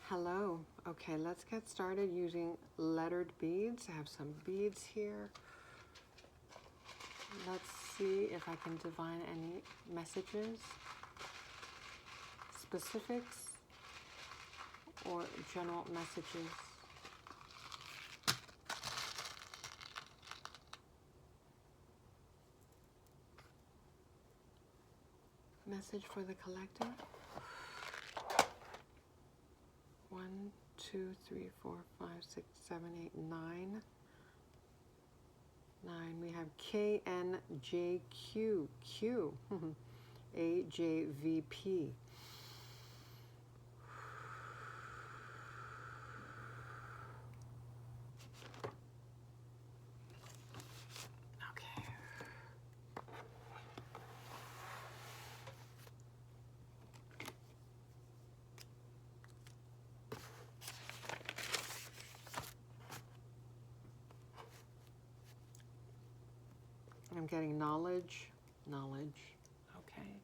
Hello. Okay, let's get started using lettered beads. I have some beads here. Let's see if I can divine any messages, specifics, or general messages. Message for the collective. 1, 2, 3, 4, 5, 6, 7, 8, 9. 9. We have KNJQ, Q, AJVP. Okay. I'm getting knowledge. Okay.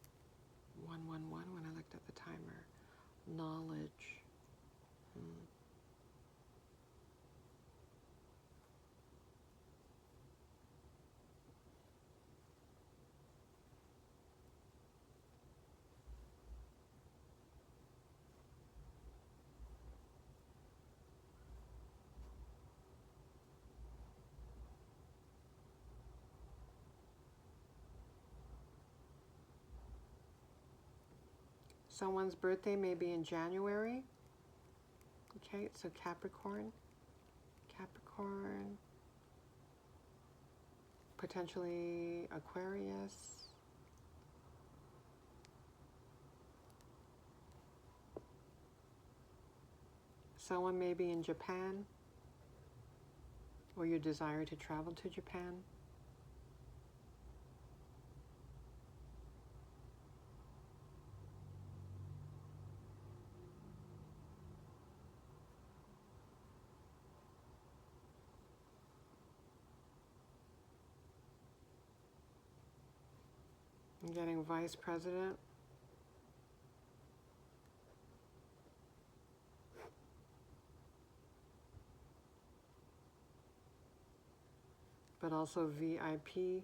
111 when I looked at the timer. Knowledge. Someone's birthday may be in January. Okay, so Capricorn, potentially Aquarius. Someone may be in Japan, or you desire to travel to Japan. I'm getting vice president. But also VIP.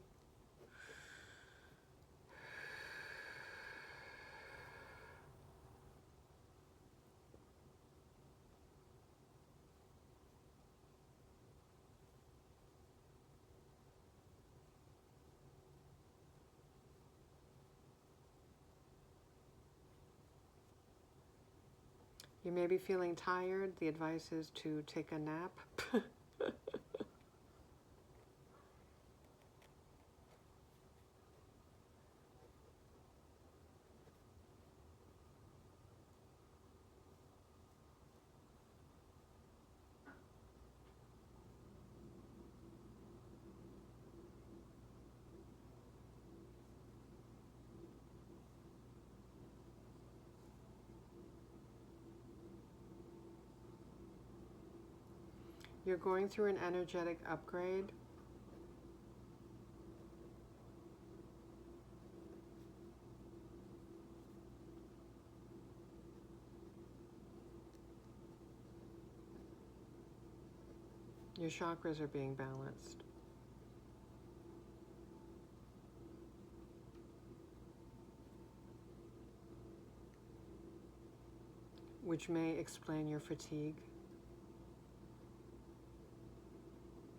You may be feeling tired. The advice is to take a nap. You're going through an energetic upgrade. Your chakras are being balanced. Which may explain your fatigue,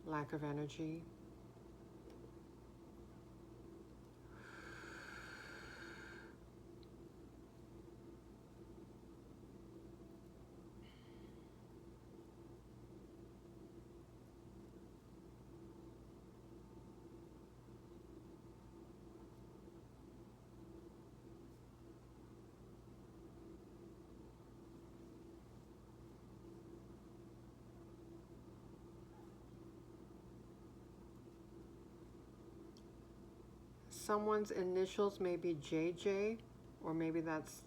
lack of energy. Someone's initials may be JJ, or maybe that's,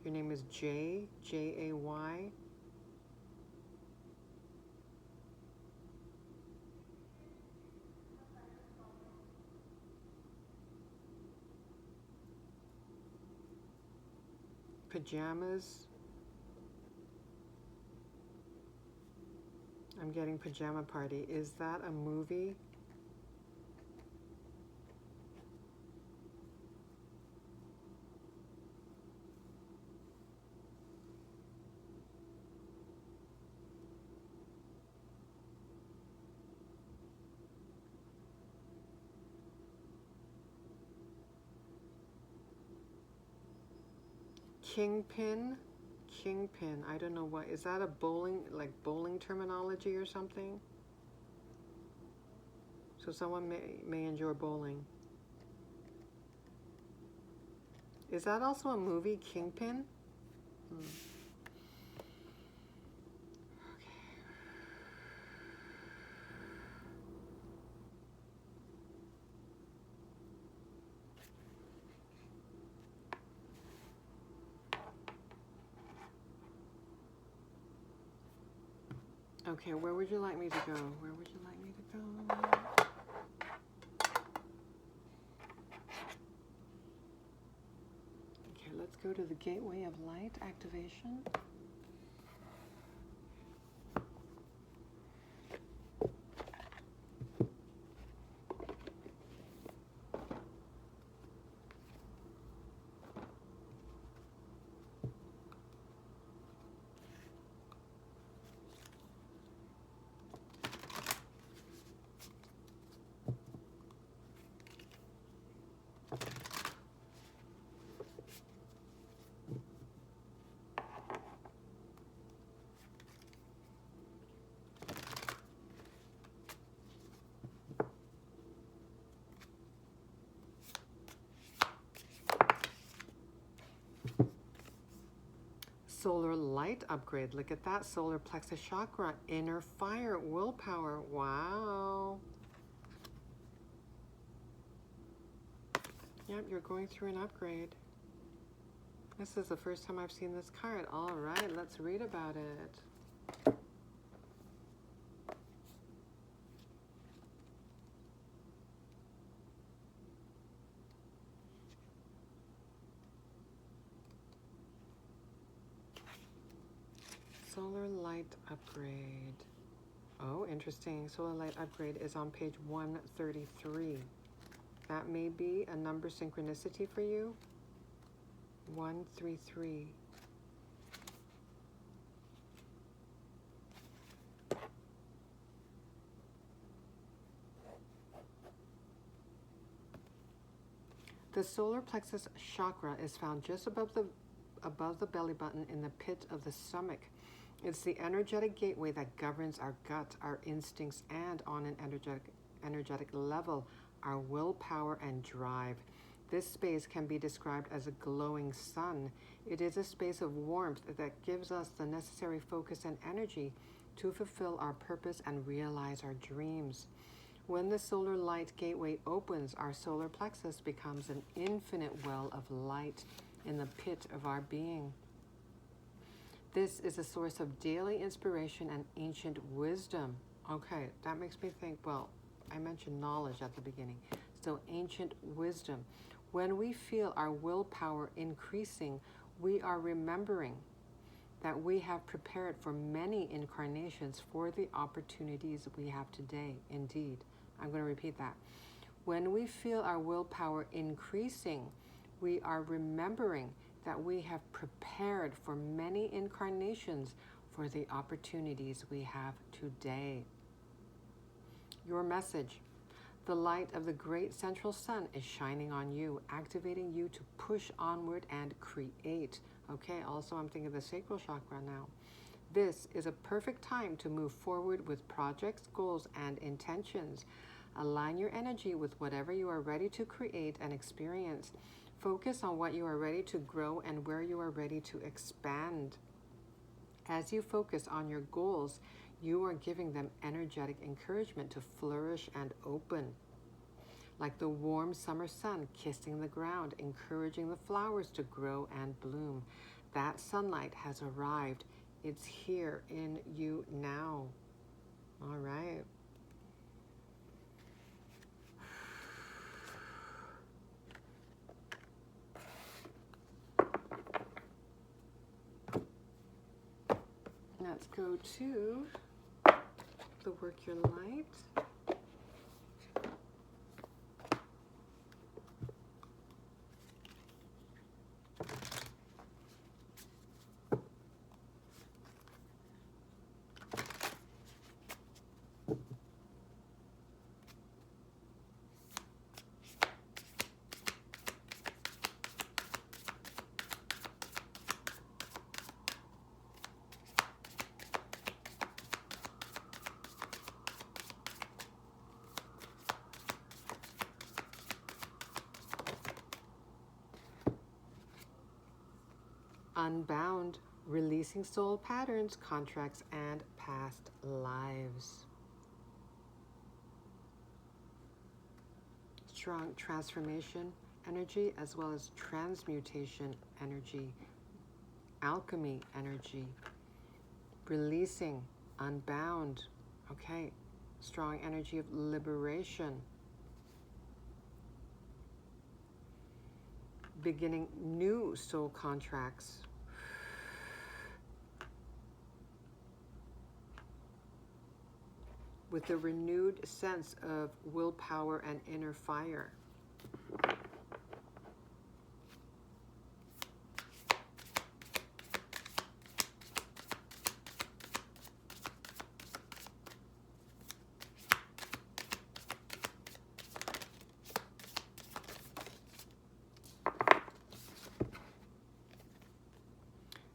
your name is Jay, J-A-Y. Pajamas. I'm getting pajama party. Is that a movie? Kingpin? Kingpin. I don't know what. Is that a bowling, like bowling terminology or something? So someone may enjoy bowling. Is that also a movie, Kingpin? Okay, where would you like me to go? Where would you like me to go? Okay, let's go to the Gateway of Light activation. Solar light upgrade. Look at that. Solar plexus chakra. Inner fire. Willpower. Wow. Yep, you're going through an upgrade. This is the first time I've seen this card. All right, let's read about it. Solar light upgrade. Oh, interesting. Solar light upgrade is on page 133. That may be a number synchronicity for you. 133. The solar plexus chakra is found just above the belly button in the pit of the stomach. It's the energetic gateway that governs our gut, our instincts, and on an energetic level, our willpower and drive. This space can be described as a glowing sun. It is a space of warmth that gives us the necessary focus and energy to fulfill our purpose and realize our dreams. When the solar light gateway opens, our solar plexus becomes an infinite well of light in the pit of our being. This is a source of daily inspiration and ancient wisdom. Okay, that makes me think, well, I mentioned knowledge at the beginning. So ancient wisdom. When we feel our willpower increasing, we are remembering that we have prepared for many incarnations for the opportunities we have today. Indeed. I'm going to repeat that. When we feel our willpower increasing, we are remembering that we have prepared for many incarnations for the opportunities we have today. Your message. The light of the great central sun is shining on you, activating you to push onward and create. Okay, also I'm thinking of the sacral chakra now. This is a perfect time to move forward with projects, goals, and intentions. Align your energy with whatever you are ready to create and experience. Focus on what you are ready to grow and where you are ready to expand. As you focus on your goals, you are giving them energetic encouragement to flourish and open. Like the warm summer sun kissing the ground, encouraging the flowers to grow and bloom. That sunlight has arrived. It's here in you now. All right. Let's go to The work your light. Unbound, releasing soul patterns, contracts, and past lives. Strong transformation energy as well as transmutation energy, alchemy energy, releasing, unbound, okay, strong energy of liberation, beginning new soul contracts. With a renewed sense of willpower and inner fire.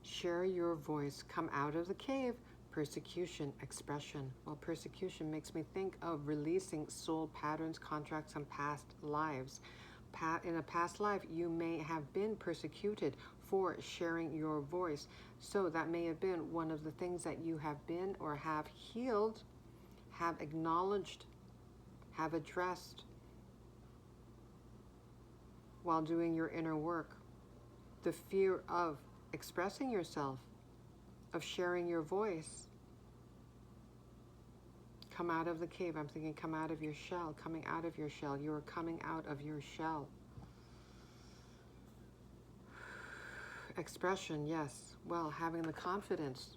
Share your voice, come out of the cave. Persecution, expression. Well, persecution makes me think of releasing soul patterns, contracts, and past lives. In a past life, you may have been persecuted for sharing your voice. So that may have been one of the things that you have been or have healed, have acknowledged, have addressed while doing your inner work. The fear of expressing yourself, of sharing your voice. Come out of the cave. I'm thinking come out of your shell, coming out of your shell. You are coming out of your shell. Expression, yes. Well, having the confidence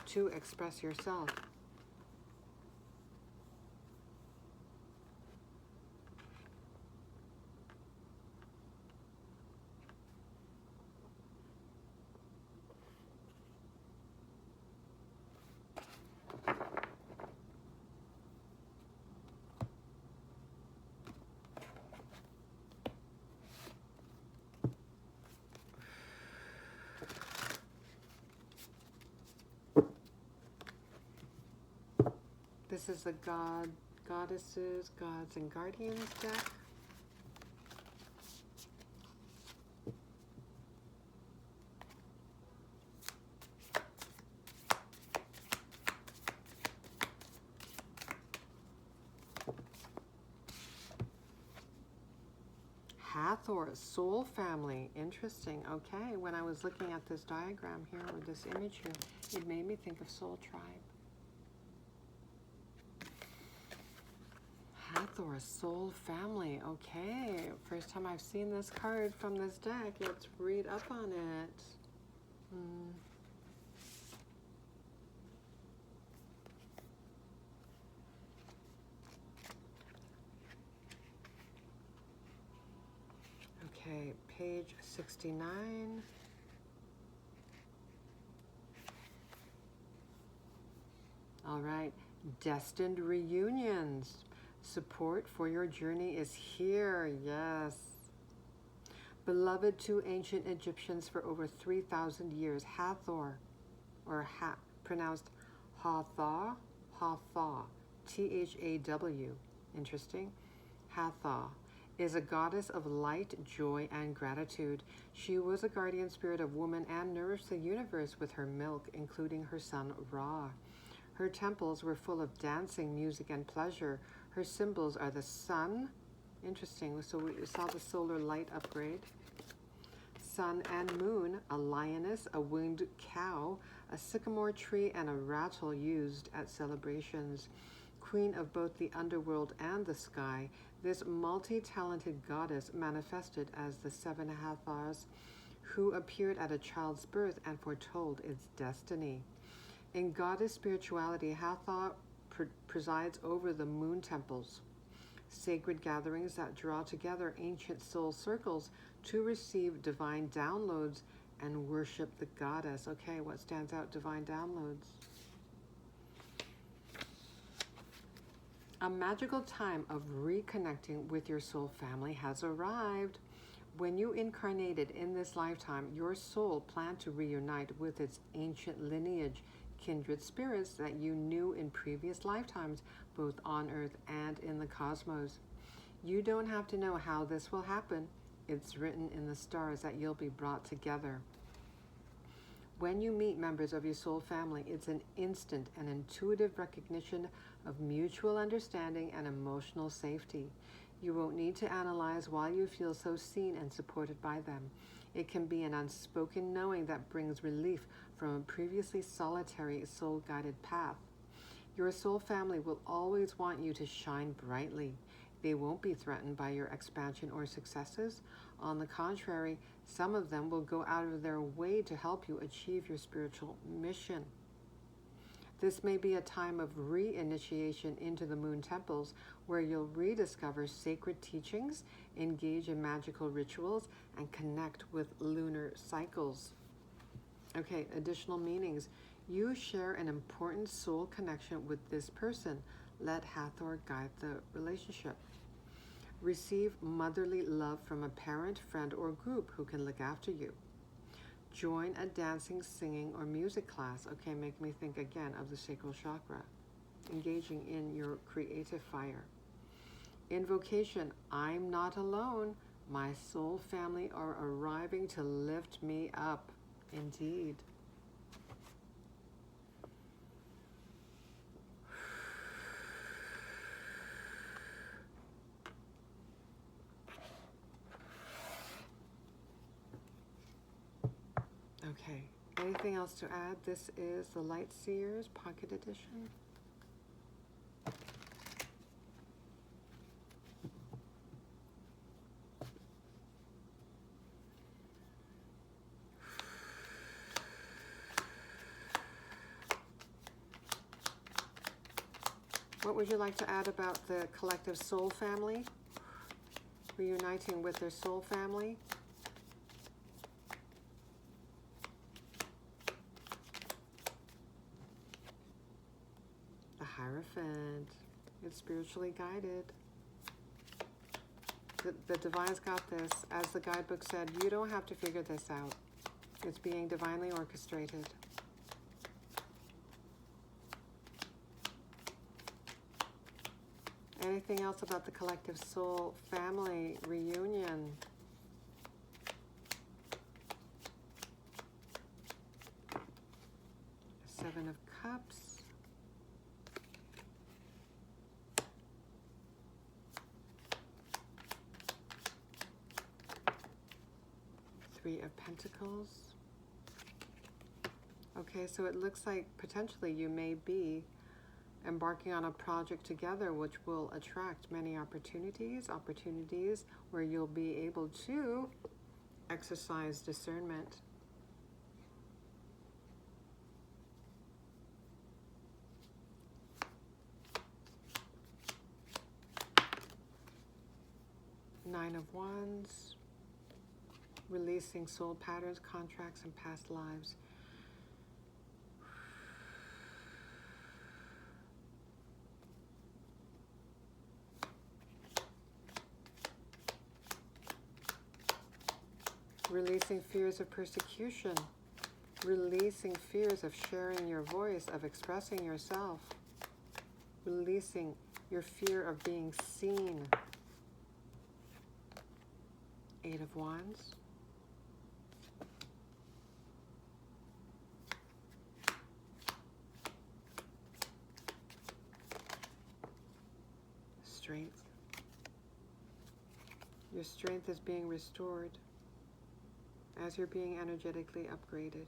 to express yourself. This is the Goddesses, Gods, and Guardians deck. Hathor, soul family. Interesting. Okay, when I was looking at this diagram here, or this image here, it made me think of soul tribe. Hathor, soul family. Okay, first time I've seen this card from this deck. Let's read up on it. Okay, page 69. All right, destined reunions. Support for your journey is here, yes. Beloved to ancient Egyptians for over 3,000 years, Hathor, or pronounced Hatha, T-H-A-W, interesting. Hatha is a goddess of light, joy, and gratitude. She was a guardian spirit of woman and nourished the universe with her milk, including her son Ra. Her temples were full of dancing, music, and pleasure. Her symbols are the sun. Interesting. So we saw the solar light upgrade. Sun and moon, a lioness, a winged cow, a sycamore tree, and a rattle used at celebrations. Queen of both the underworld and the sky, this multi-talented goddess manifested as the seven Hathors, who appeared at a child's birth and foretold its destiny. In goddess spirituality, Hathor presides over the moon temples, sacred gatherings that draw together ancient soul circles to receive divine downloads and worship the goddess. Okay, what stands out? Divine downloads. A magical time of reconnecting with your soul family has arrived. When you incarnated in this lifetime, your soul planned to reunite with its ancient lineage, kindred spirits that you knew in previous lifetimes, both on Earth and in the cosmos. You don't have to know how this will happen. It's written in the stars that you'll be brought together. When you meet members of your soul family, it's an instant and intuitive recognition of mutual understanding and emotional safety. You won't need to analyze why you feel so seen and supported by them. It can be an unspoken knowing that brings relief from a previously solitary soul-guided path. Your soul family will always want you to shine brightly. They won't be threatened by your expansion or successes. On the contrary, some of them will go out of their way to help you achieve your spiritual mission. This may be a time of reinitiation into the moon temples, where you'll rediscover sacred teachings, engage in magical rituals, and connect with lunar cycles. Okay, additional meanings. You share an important soul connection with this person. Let Hathor guide the relationship. Receive motherly love from a parent, friend, or group who can look after you. Join a dancing, singing, or music class. Okay, make me think again of the sacral chakra. Engaging in your creative fire. Invocation. I'm not alone. My soul family are arriving to lift me up. Indeed. Okay, anything else to add? This is the Light Seers Pocket Edition. What would you like to add about the collective soul family? Reuniting with their soul family? The Hierophant. It's spiritually guided. The Divine's got this. As the guidebook said, you don't have to figure this out. It's being divinely orchestrated. Anything else about the collective soul family reunion? Seven of Cups. Three of Pentacles. Okay, so it looks like potentially you may be embarking on a project together which will attract many opportunities where you'll be able to exercise discernment. Nine of Wands. Releasing soul patterns, contracts, and past lives. Releasing fears of persecution. Releasing fears of sharing your voice, of expressing yourself. Releasing your fear of being seen. Eight of Wands. Strength. Your strength is being restored as you're being energetically upgraded.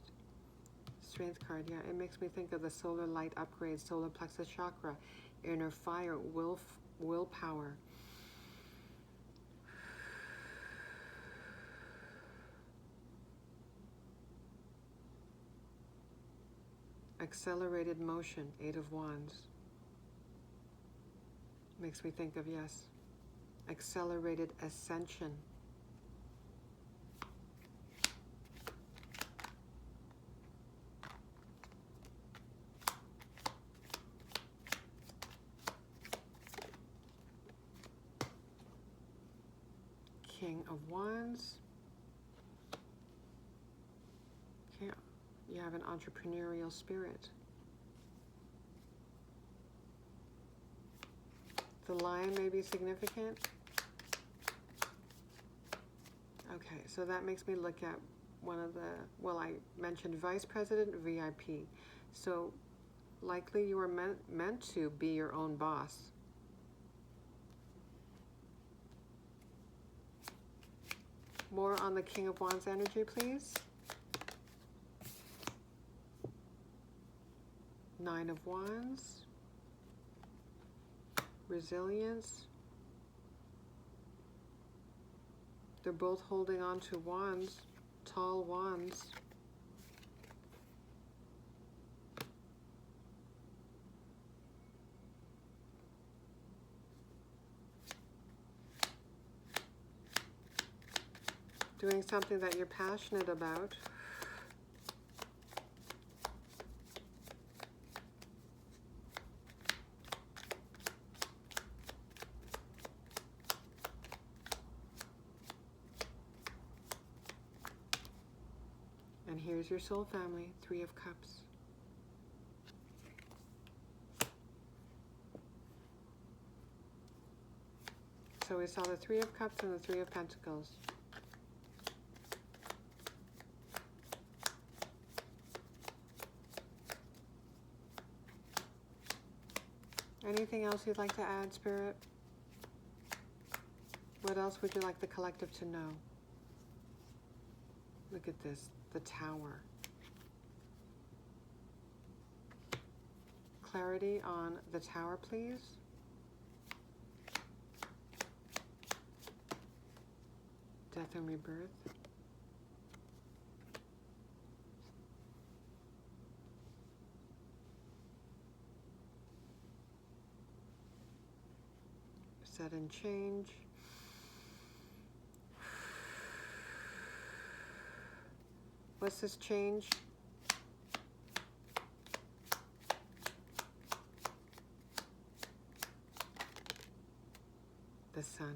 Strength card, yeah, it makes me think of the solar light upgrade, solar plexus chakra, inner fire, willpower. Accelerated motion, Eight of Wands. Makes me think of, yes, accelerated ascension. King of Wands. Okay, you have an entrepreneurial spirit. The Lion may be significant. Okay, so that makes me look at one of the, well, I mentioned Vice President, VIP. So likely you are meant to be your own boss. More on the King of Wands energy, please. Nine of Wands. Resilience. They're both holding on to wands, tall wands. Doing something that you're passionate about. And here's your soul family, Three of Cups. So we saw the Three of Cups and the Three of Pentacles. Anything else you'd like to add, Spirit? What else would you like the collective to know? Look at this, the Tower. Clarity on the Tower, please. Death and rebirth. Sudden change. What's this change? The Sun.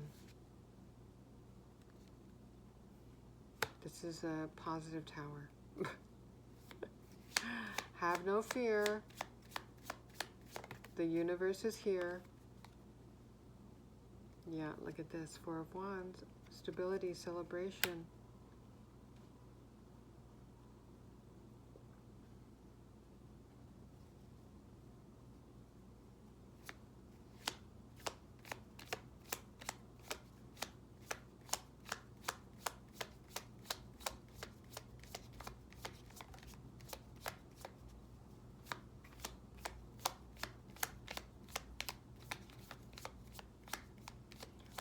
This is a positive Tower. Have no fear. The universe is here. Yeah, look at this. Four of Wands. Stability, celebration.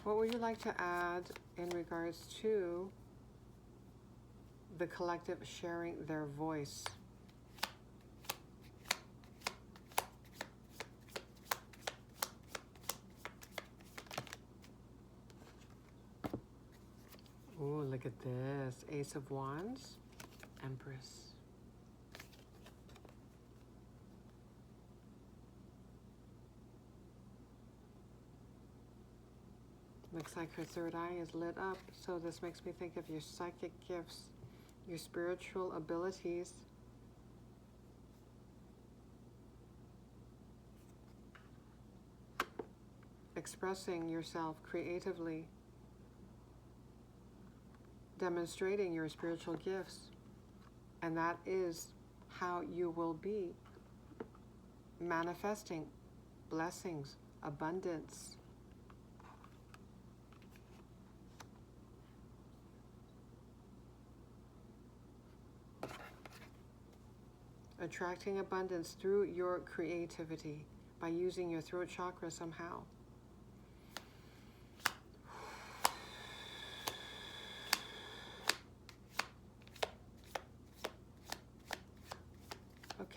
What would you like to add in regards to the collective sharing their voice? Oh, look at this. Ace of Wands, Empress. Looks like her third eye is lit up, so this makes me think of your psychic gifts, your spiritual abilities. Expressing yourself creatively, demonstrating your spiritual gifts, and that is how you will be manifesting blessings, abundance. Attracting abundance through your creativity by using your throat chakra somehow.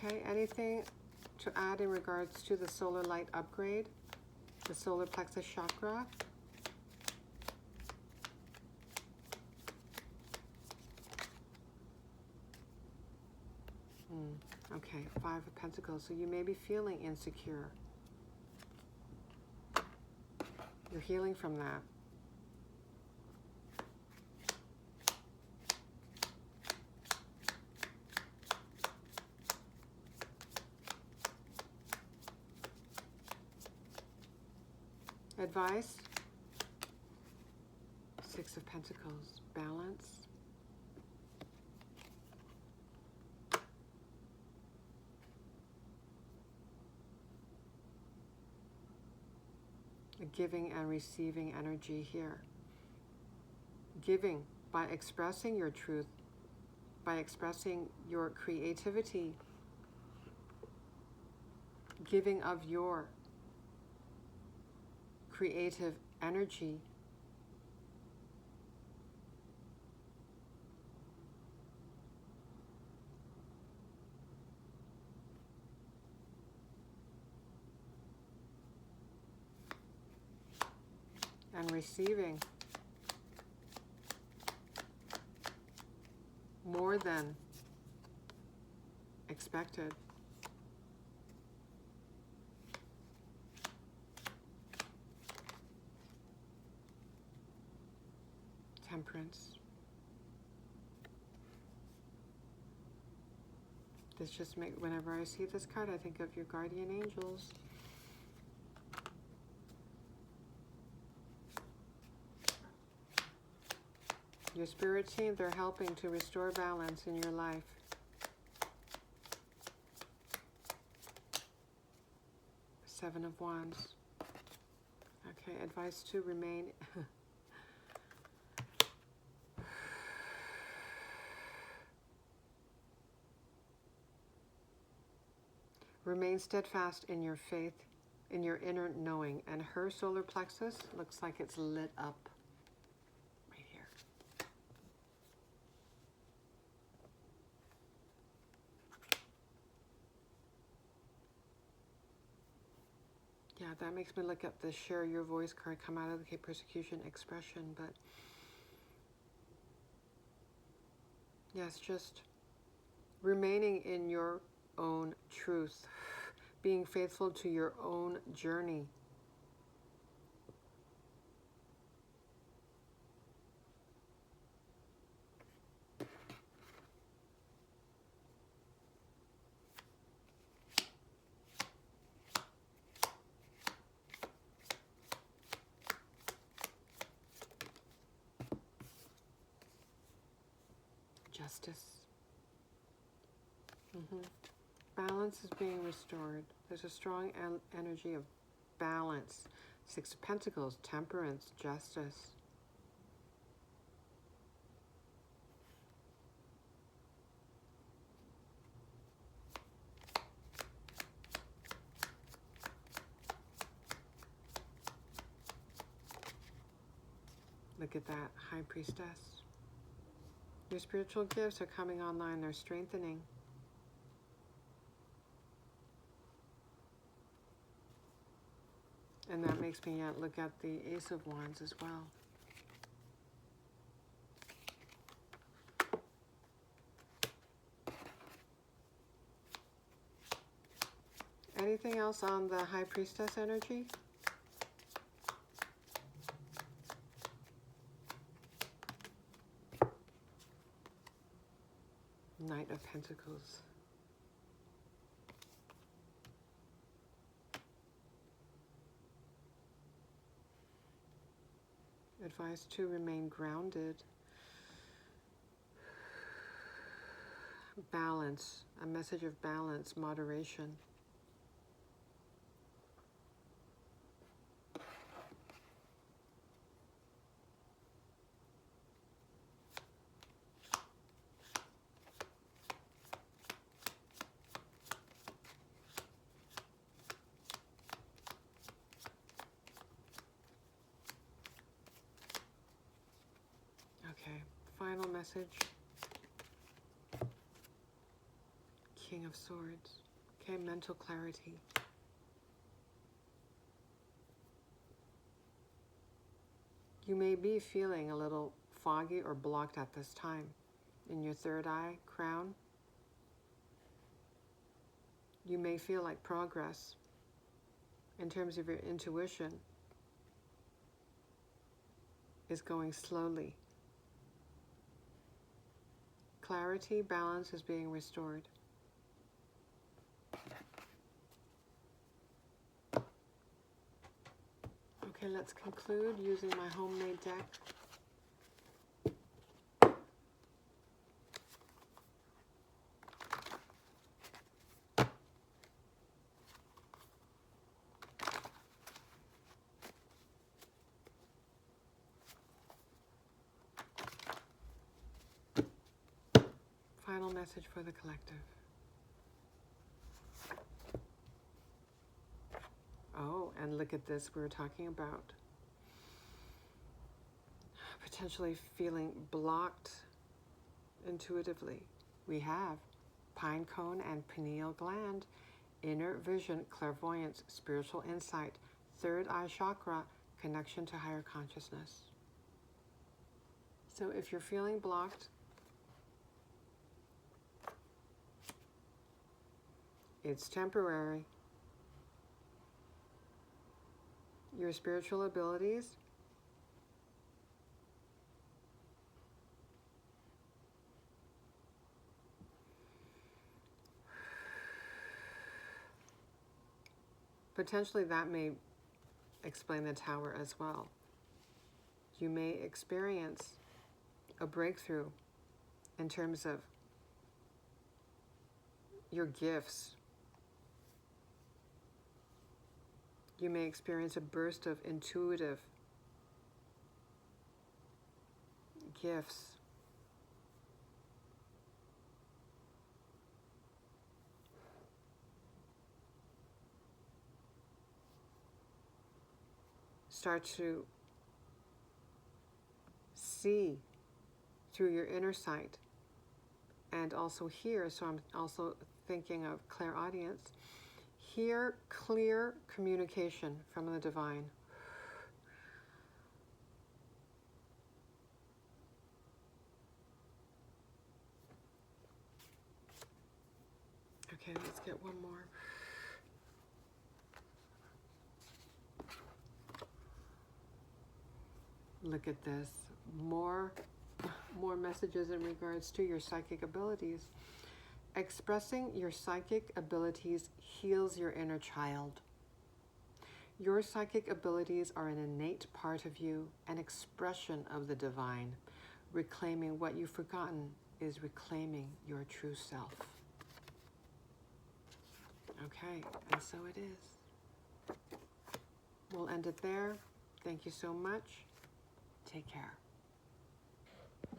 Okay, anything to add in regards to the solar light upgrade, the solar plexus chakra? Okay, Five of Pentacles. So you may be feeling insecure. You're healing from that. Advice? Six of Pentacles. Balance. A giving and receiving energy here. Giving by expressing your truth, by expressing your creativity, giving of your creative energy. And receiving more than expected. Temperance. This just makes, whenever I see this card, I think of your guardian angels. Your spirit team, they're helping to restore balance in your life. Seven of Wands. Okay, advice to remain... Remain steadfast in your faith, in your inner knowing. And her solar plexus looks like it's lit up right here. Yeah, that makes me look at the share your voice card, come out of the persecution expression. But yes, just remaining in your own truth, being faithful to your own journey. Justice. Balance is being restored. There's a strong energy of balance. Six of Pentacles, temperance, justice. Look at that, High Priestess. Your spiritual gifts are coming online. They're strengthening. And that makes me look at the Ace of Wands as well. Anything else on the High Priestess energy? Knight of Pentacles. Advice to remain grounded. Balance, a message of balance, moderation. Okay, final message. King of Swords. Okay, mental clarity. You may be feeling a little foggy or blocked at this time in your third eye crown. You may feel like progress in terms of your intuition is going slowly. Clarity, balance is being restored. Okay, let's conclude using my homemade deck. Final message for the collective. Oh, and look at this. We were talking about potentially feeling blocked intuitively. We have pine cone and pineal gland, inner vision, clairvoyance, spiritual insight, third eye chakra, connection to higher consciousness. So if you're feeling blocked, it's temporary. Your spiritual abilities potentially that may explain the Tower as well. You may experience a breakthrough in terms of your gifts. You may experience a burst of intuitive gifts. Start to see through your inner sight and also hear. So I'm also thinking of clairaudience. Hear clear communication from the divine. Okay, let's get one more. Look at this. More messages in regards to your psychic abilities. Expressing your psychic abilities heals your inner child. Your psychic abilities are an innate part of you, an expression of the divine. Reclaiming what you've forgotten is reclaiming your true self. Okay, and so it is. We'll end it there. Thank you so much. Take care.